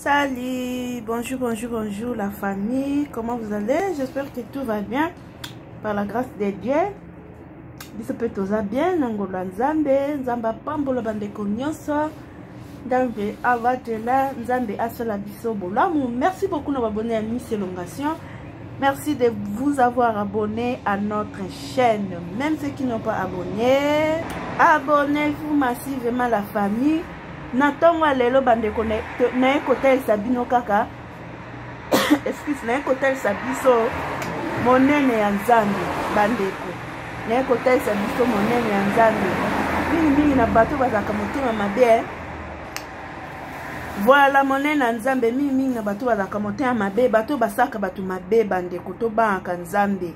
Salut, bonjour la famille, comment vous allez? J'espère que tout va bien par la grâce de Dieu. Biso pe toza bien, nangolo nzambe, nzamba pambola bandeko nyonso, nzambe avatela, nzambe asala biso bolamu. Merci beaucoup nos abonnés à Miss Elongation. Merci de vous avoir abonné à notre chaîne. Même ceux qui n'ont pas abonné, abonnez-vous massivement la famille. Natonga lelo bandeko na ekotel sabino kaka excuse na ekotel sabiso monene ya nzambe bandeko na ekotel sabiso monene ya nzambe mingi na bato bazaka motema mabe voilà monene ya nzambe mingi na bato bazaka motema mabe bato basaka bato mabe bandeko to banka nzambe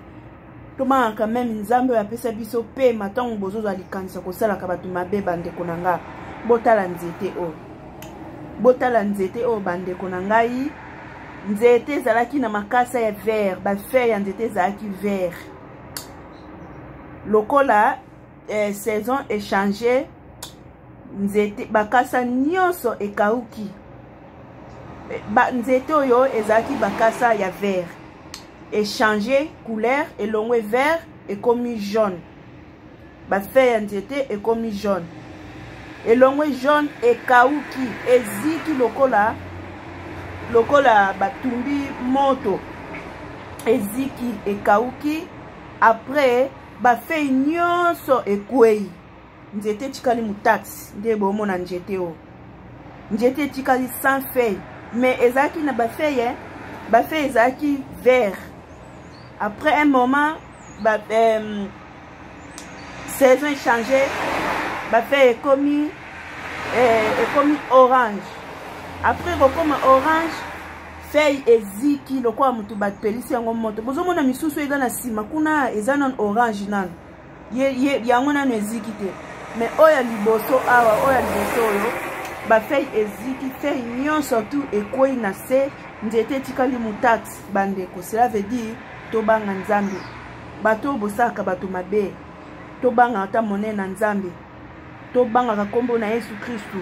to banka même nzambe ya pesa biso pe matongo bozozo alikanisa kosala ka bato mabe bandeko nanga botala nzete o bandeko na ngai nzete zalaki na makasa ya vert ba feuille ya nzete zalaki vert lokola saison échangée nzete bakasa nyonso ekauki nzete oyo ezalaki bakasa ya vert échangé couleur elongwe vert ekomi jaune ba feuille ya nzete ekomi jaune elongwe jaune ekauki eziki lokola batumbi moto eziki ekauki après bafei nyonso ekwei nzete tikali mutaxi nde bomona nzete o nzete tikali sans feuille mais ezaki na bafei ezaki vert après un moment saison échangée bafei ekomi orange après kokoma orange feuille eziki lokola mutu bapelisi yango moto bozomona misusu eza na sima kuna eza non orange nano yango nano eziki te mais oyo liboso awa oyo liboso oyo bafeuille eziki feuille nyonso tu ekwei na se nzete etikali mutaxi bandeko cela veut dire tobanga nzambe bato bosaka bato mabe tobanga ata monene na nzambe tobanga kombo na Yesu Kristu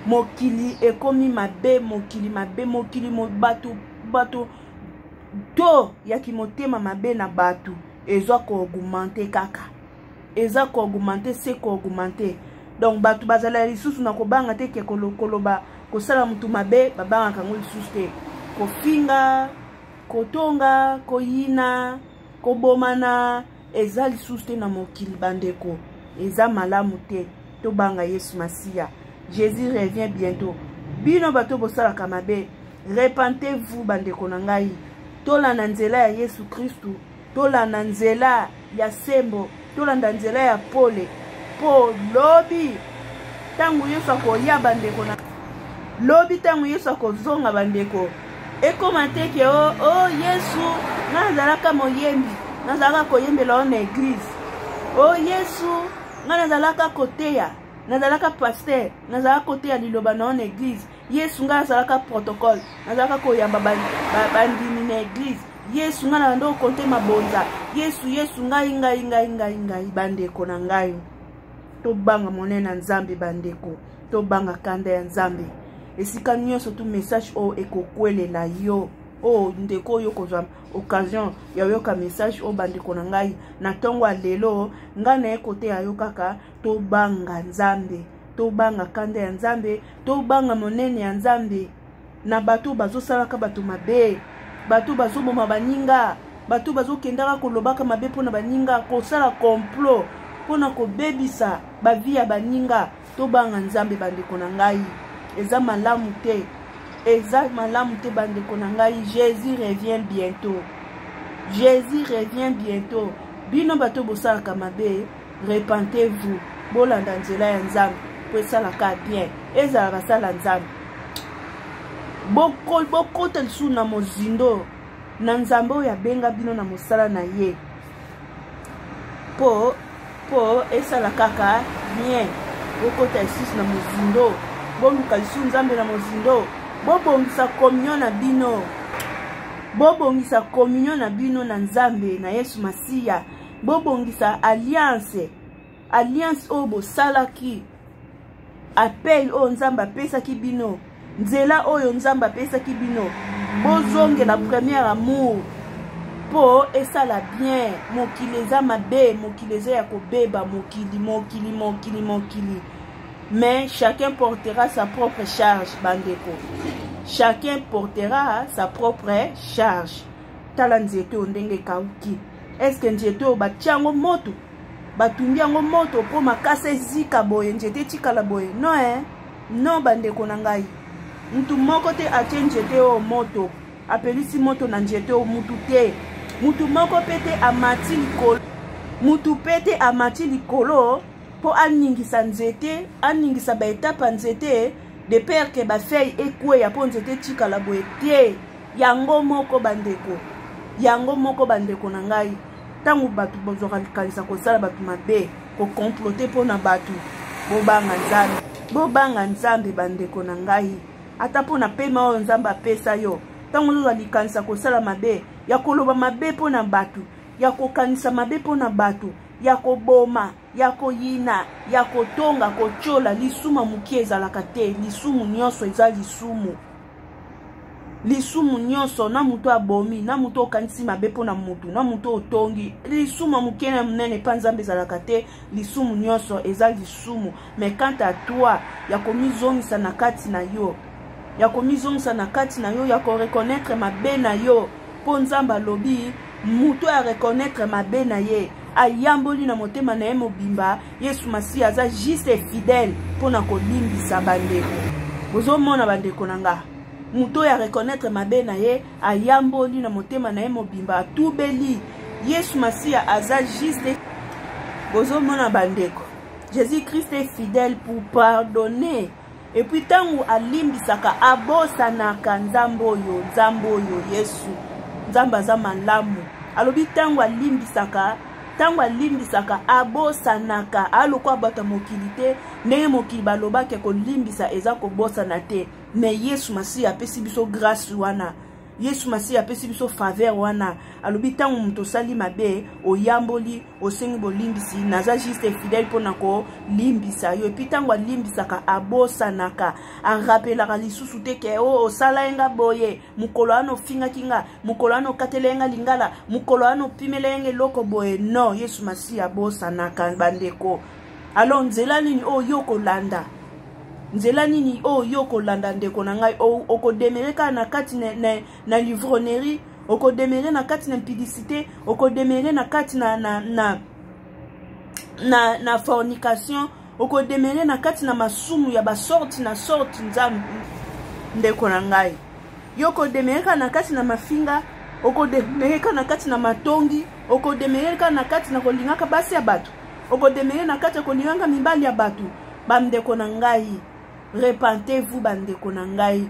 mokili ekomi mabe mokili bato to ya kimotema mabe na bato ezwa ko augmenter kaka eza ko augmenter c'est ko augmenter donc bato bazala lisusu na kobanga te ke koloba kosala mutu mabe babanga kango lisusu te kofinga kotonga koyina kobomana eza lisusu te na mokili bandeko eza malamu te tobanga Yesu Masia. Jésus revient bientôt. Bino bato bosalaka mabe, repentez-vous bandeko na ngai. Tolanda nzela ya Yesu Kristu, tolanda nzela ya sembo, tolanda nzela ya pole. Po lobi tangu Yesu akoya bandeko na lobi tangu Yesu akozonga bandeko. Ekoma te ke oh Yesu nazalaka moyembi, nazalaka koyembela na église. Oh Yesu nga nazalaka koteya, nazalaka pasteur, nazalaka koteya liloba na on église. Yesu nga nazalaka protocole, nazalaka koyamba bandimi na église. Yesu nga na ndo konte mabonza. Yesu ngai bandeko na ngai. Tobanga monene na nzambe bandeko. Tobanga kanda ya nzambe. Esika nyonso tu message o ekokwelela yo. Oh ndeko yo kozwa occasion ya yoka message o bandeko na ngai na tongo lelo nga na ekote ya yo kaka tobanga nzambe tobanga kanda ya nzambe tobanga monene ya nzambe na bato bazosalaka bato mabe bato bazoboma baninga bato bazokendaka kolobaka mabe mpona baninga kosala complot mpona kobebisa bavi ya baninga tobanga nzambe bandeko na ngai eza malamu te exact malamu te bandeko na ngai. Jésus revient bientôt. Jésus revient bientôt. Bino bato bosalaka mabe, repentez-vous. Bolanda nzela ya nzambe po esalaka bien. Ezalaka sala nzambe. Bokota lisu na mozindo na nzambe oyo abenga bino na mosala na ye. Po esalaka kaka bien. Bokota lisu na mozindo. Boluka lisu nzambe na mozindo. Bobongisa communion na bino. Bobongisa communion na bino na nzambe na Yesu Masia. Bobongisa alliance o bosalaki appel o nzamba pesa ki bino nzela oyo nzambe apesaki bino bozongela premier amour po esala bien. Mokili eza mabe, mokili eza ya kobeba, mokili. Mais chacun portera sa propre charge, bandeko. Chacun portera sa propre charge. Tala nzete ondenge kauki. Est-ce que nzete o batiango moto? Batumbi yango moto po makasa ezika boye, nzete tikala boye. Non, non bandeko na ngai. Mutu moko te atie nzete o moto. Apelisi moto na nzete o mutu te. Mutu moko pete amati likolo. Mutu pete amati likolo po aningisa nzete, aningisa ba etapa nzete de peur que ba feuille ekwe ya po nzete tikala boye te. Yango moko bandeko. Yango moko bandeko na ngai. Tangu batu bozoka likalisa kosala batu mabe, ko comploter po na batu. Bobanga nzambe bandeko na ngai. Ata po na pema oyo nzambe apesa yo. Tangu zozoka likalisa kosala mabe, ya koloba mabe po na batu, ya kokanisa mabe po na batu, ya koboma, ya koyina, ya kotonga, kochola, lisuma mukie ezalaka te. Lisumu nyonso eza lisumu. Lisumu nyonso na muto abomi, na muto okanisi mabe po na mutu, na muto otongi. Lisumu mukie na munene pa nzambe ezalaka te. Lisumu nyonso eza lisumu. Mais quant à toi, ya komizongisa na kati na yo. Ya komizongisa na kati na yo, ya ko reconnaître mabe na yo. Po nzamba lobi, muto ya reconnaître mabe na ye. Ayamboli na motema na ye mobimba, Yesu Masi aza juste fidèle po na kolimbisa bandeko. Bozo mona bandeko nanga. Muto ya reconnaître mabe na ye, ayamboli na motema na ye mobimba, atubeli. Yesu Masi aza juste. Bozo mona bandeko. Jésus-Christ est fidèle pour pardonner. Et puis tangu alimbisaka abosanaka nzambo yo Yesu. Nzamba za malamu. Alobi tangu alimbisaka abosanaka aloko bata mokili te ndenge mokili balobake kolimbisa eza kobosana te. Mais Yesu Masi apesi biso grâce wana. Yesu Masi apesi biso faveur wana. Alobi tangu muto sali mabe oyamboli osengi bolimbisi naza juste fidèle pona ko limbisa yo. Epi tangu alimbisaka abosanaka arapelaka lisusu te ke osala enga boye mukolo ano finga kinga mukolo ano katelenga lingala mukolo ano pimelenga loko boye. Non, Yesu Masi abosanaka bandeko. Alors nzela nini yo kolanda? Nzela nini yo kolanda ndeko na ngai? Okodemereka na kati na livronnerie, okodemere na kati na publicité, okodemere na kati na fornication, okodemere na kati na masumu ya basorti na sorti nzambe ndeko na ngai. Yo kodemereka na kati na mafinga, okodemereka na kati na matongi, okodemereka na kati na kolingaka basi ya batu, okodemere na kati kolingaka mibali ya batu. Bandeko na ngai, repentez-vous bandeko na ngai.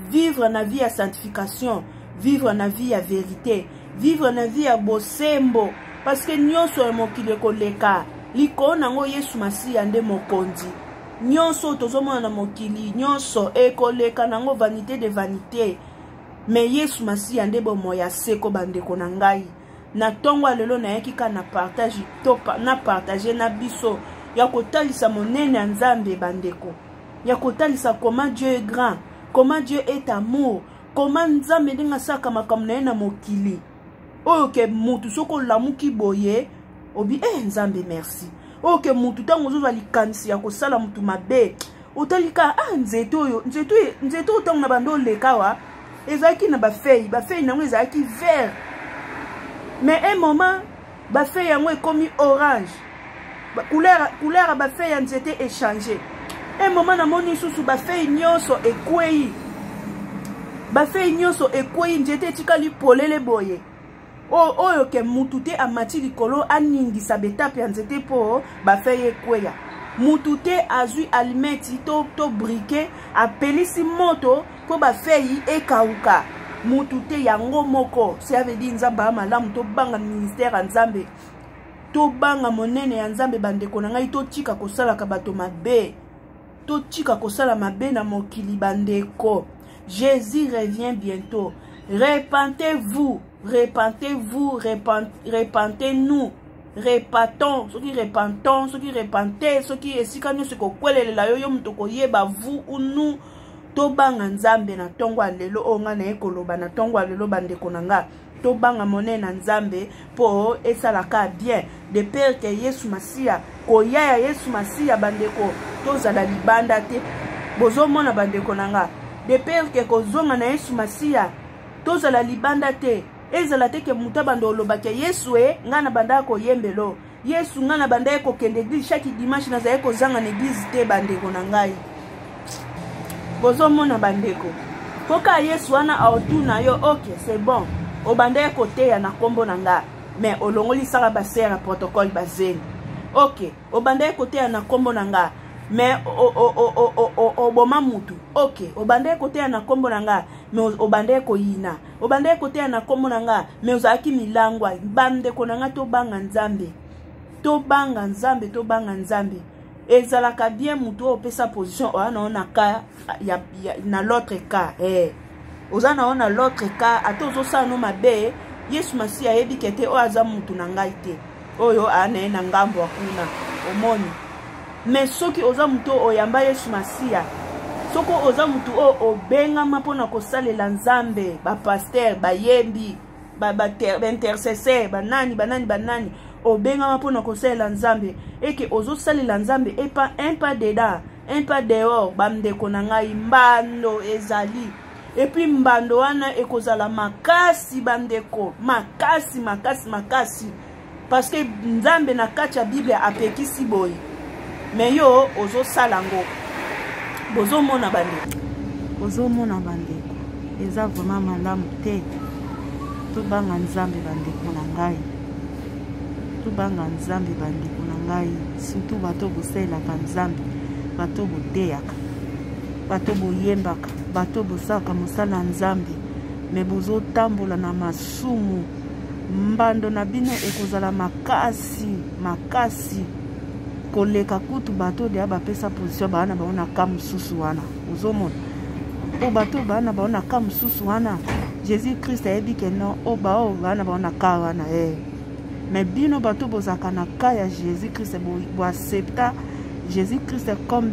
Vivre na vie ya sanctification, vivre na vie ya vérité, vivre na vie ya bosembo. Parce que nyonso ya mokili koleka liko nango Yesu Masi ande mokonzi. Nyonso tozomona na mokili nyonso ekoleka nango vanité de vanité. Mais Yesu Masi ande bomoya seko bandeko na ngai. Na tongo lelo na yekika na partage na biso ya kotalisa monene ya nzambe bandeko. Ya kotalisa comment Dieu est grand, comment Dieu est amour, comment nzambe ndinga saka makambo na ye na mokili. Oyo ke mutu soko lamuki boye obi nzambe merci. Oyo ke mutu tango zozo likanisi ya kosala mutu mabe otalika nzeto oyo nzeto tango na bando lekawa ezaki na bafei nango ezaki vert. Mais un moment bafei yango ekomi orange. Couleur ba feuille nzete échangé. Un moment na moni susu ba feuille nyonso ekwei. Ba feuille nyonso ekwei nzete tikali polele boye. Oyo ke mutu te amati likolo aningisa betape ya nzete po ba feuille ekweya. Mutu te azui alimeti to briquet apelisi moto po ba feuille ekauka. Mutu te yango moko. Ça veut dire nzamba malamu to banga ministère nzambe. To banga monene ya nzambe bandeko na ngai to tika kosala ka bato mabe. To tika kosala mabe na mokili bandeko. Jésus revient bientôt. Repentez-vous, repentez-nous. Repentons, ceux qui repentez, ceux qui esika nyo se ko kwelela yo muto ko yeba vous ou nous to banga nzambe na tongo lelo onga na ekoloba na tongo lelo bandeko nanga to banga monene na nzambe po esalaka bien de peur que Yesu Masia koya ya Yesu Masia bandeko tozala libanda te bozomona bandeko nanga de peur que kozonga na Yesu Masia tozala libanda te ezala te ke muta bando olobaka Yesu ngana banda ko yembelo Yesu ngana banda ko kende église chaque dimanche na zaye ko zanga na église te bandeko nangai bozomona bandeko poka Yesu wana aotuna yo ok c'est bon obanda côté ya na kombo nanga mais olongoli saka basere na protocole bazeni ok obanda côté ya na kombo nanga mais oboma mutu ok obanda côté ya na kombo nanga mais obanda ko yina obanda côté ya na kombo nanga mais ozaki milangwa bande ko nanga to banga nzambe to banga nzambe to banga nzambe ezalaka bien mutu opesa position ona na ka ya na l'autre cas ozana ona l'autre cas atozo sa no mabe Yesu Masia yebi kete o aza mutu na ngai te oyo ana na ngambo akuna omoni mais soki oza mutu oyamba Yesu Masia soko oza mutu o obenga mapona ko salela nzambe ba pasteur ba yembi ba intercesseur banani obenga mapona ko salela nzambe eke ozo salela nzambe et pas un pas dedans un pas dehors bamdeko na ngai mbando ezali et puis mbando wana ekozala makasi bandeko makasi parce que nzambe na kati ya Bible apekisi boye mais yo ozo salango bozomona bandeko eza vraiment malamu te tobanga nzambe bandeko na ngai tobanga nzambe bandeko na ngai surtout bato boselaka nzambe bato bodeyaka bato boyembaka bato bosaka mosala nzambe me bozotambola na masumu mbando na bino ekozala makasi koleka kutu bato deya bapesa position baana baona ka mosusu wana ozomona o bato baana baona ka mosusu wana Jésus Christ ayebi ke non o bao baana baona ka wana mais bino bato bozaka na ka ya Jésus Christ boaccepta Jésus Christ comme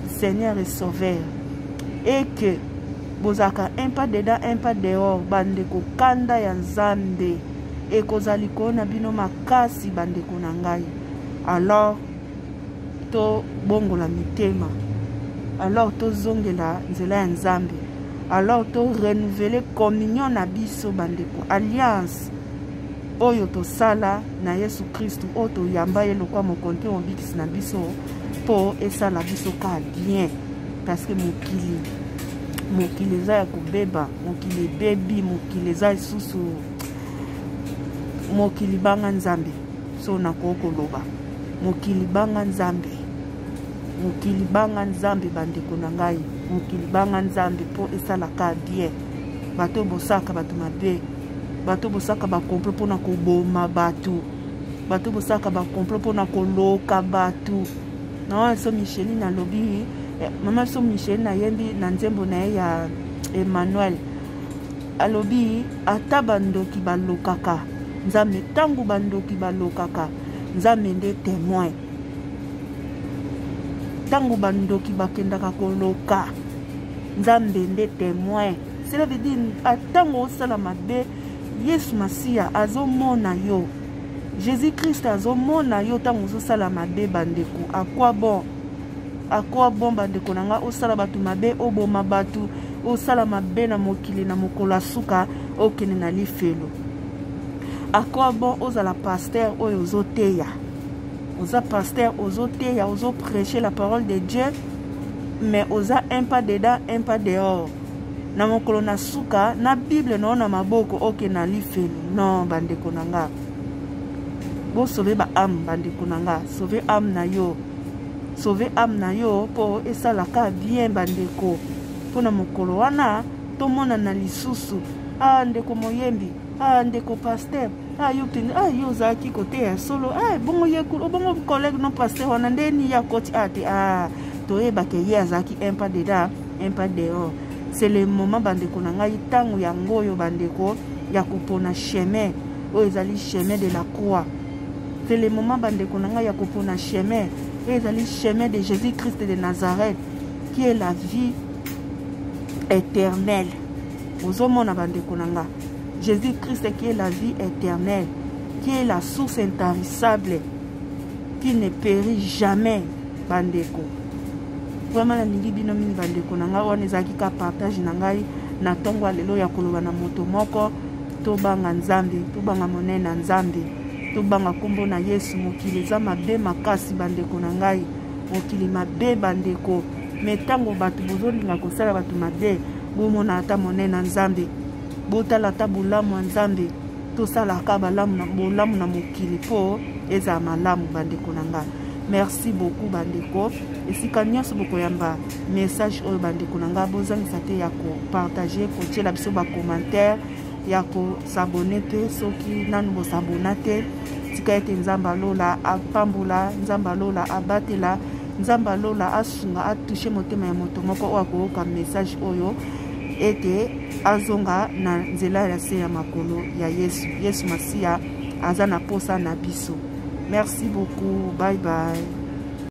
Seigneur et Sauveur et que bozaka un pas dedans un pas dehors bandeko kanda ya nzambe ekozali kona bino makasi bandeko na ngai alors to bongola mitema alors to zongela nzela ya nzambe alors to renouveler communion na biso bandeko alliance oyo tosala na Yesu Kristu oyo toyamba ye lokwa mokonte mobikisi na biso po esala biso ka bien parce que mokili eza ya kobeba mokili ebebi mokili eza lisusu mokili banga nzambe so nakokoloba mokili banga nzambe bandeko na ngai mokili banga nzambe po esalaka bien bato bosaka bato mabe bato bosaka bakomplot mpona koboma bato bato bosaka bakomplot mpona koloka bato na so Micheline alobi mama so Micheline ayembi na nzembo na ye ya Emmanuel alobi ata bandoki balokaka nzambe tangu bandoki balokaka nzambe nde témoin tangu bandoki bakendaka koloka nzambe nde témoin cela veut dire atango osala mabe Yesu Masia azomona yo Jésus Christ azomona yo tango osala mabe bandeko akwa bon bandeko nanga osala batu mabe oboma batu osala mabe na mokili na mokolo suka okene na lifelo akwa bon ozala pasteur oyo ozoteya oza pasteur ozoteya ozo prêcher la parole de Dieu mais oza un pas dedans un pas dehors na mokolo na suka na Bible no na maboko okene na lifelo non bandeko nanga bo sauver ba âme bandeko nanga sauver âme na yo po esalaka bien bandeko pona mokolo wana tomona na lisusu ndeko moyembi ndeko pasteur yo tini yo zaki kote ya solo bongo yekulu bongo collègue non pasteur wana ndeni ya koti ate toyeba ke ye azaki un pas dedans un pas dehors c'est le moment bandeko na ngai tango ya ngoyo bandeko ya kopona chemin oyo ezali chemin de la croix c'est le moment bandeko na ngai ya kopona chemin ezali chemin de Jésus Christ de Nazareth qui est la vie éternelle. Bozomona bandeko nanga. Jésus-Christ qui est la vie éternelle, qui est la source intarissable, qui ne périt jamais, bandeko. Vraiment la ningi bino mingi bandeko nanga wana ezaki ka partage na ngai na tongo lelo ya koloba na moto moko to banga nzambe, to banga monene na nzambe, to banga kombo na Yesu. Mokili za mabe makasi bandeko na ngai, mokili mabe bandeko. Metango batu bozolinga kosala batu mabe, bomona ata monene na nzambe, botala ata bolamu ya nzambe, tosalaka bolamu na mokili po eza malamu bandeko na ngai. Merci beaucoup bandeko. Esika nyonso bokoyamba message oyo bandeko na ngai, bozangisa te ya kopartager, kotiela biso ba commentaire, ya kosabone te soki nanu bosabona te. Tika ete nzamba lola apambola, nzamba lola abatela, nzamba lola asunga atushe motema ya moto moko oyo akoyoka message oyo, ete azonga na nzela ya se ya makolo ya Yesu. Yesu Masiya aza na posa na biso. Merci beaucoup. Bye bye.